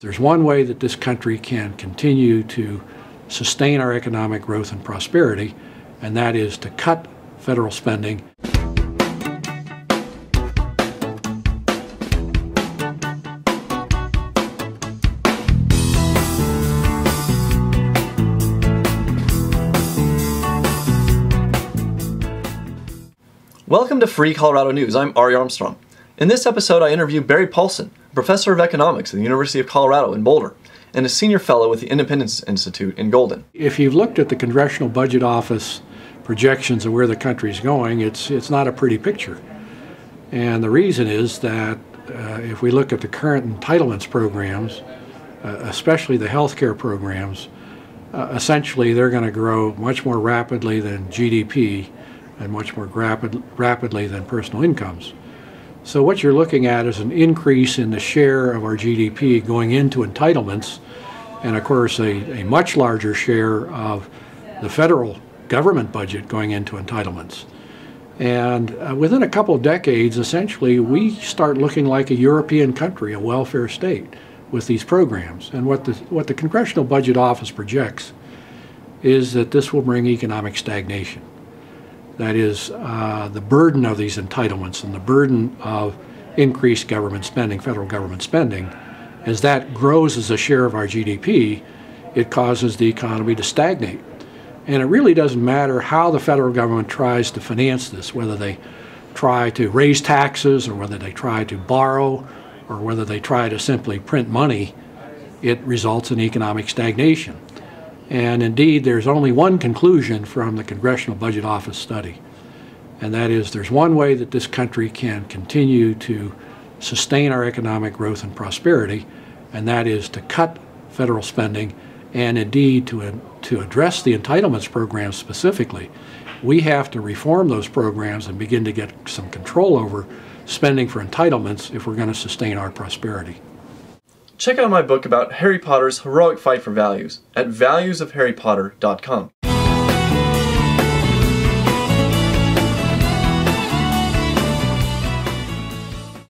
There's one way that this country can continue to sustain our economic growth and prosperity, and that is to cut federal spending. Welcome to Free Colorado News. I'm Ari Armstrong. In this episode, I interview Barry Poulson, professor of economics at the University of Colorado in Boulder, and a senior fellow with the Independence Institute in Golden. If you've looked at the Congressional Budget Office projections of where the country's going, it's not a pretty picture. And the reason is that if we look at the current entitlements programs, especially the healthcare programs, essentially they're going to grow much more rapidly than GDP and much more rapidly than personal incomes. So what you're looking at is an increase in the share of our GDP going into entitlements, and of course a much larger share of the federal government budget going into entitlements. And within a couple of decades, essentially, we start looking like a European country, a welfare state, with these programs. And what the Congressional Budget Office projects is that this will bring economic stagnation. That is, the burden of these entitlements and the burden of increased government spending, federal government spending, as that grows as a share of our GDP, it causes the economy to stagnate. And it really doesn't matter how the federal government tries to finance this, whether they try to raise taxes or whether they try to borrow or whether they try to simply print money, it results in economic stagnation. And indeed, there's only one conclusion from the Congressional Budget Office study, and that is there's one way that this country can continue to sustain our economic growth and prosperity, and that is to cut federal spending, and indeed to address the entitlements program specifically. We have to reform those programs and begin to get some control over spending for entitlements if we're going to sustain our prosperity. Check out my book about Harry Potter's heroic fight for values at valuesofharrypotter.com.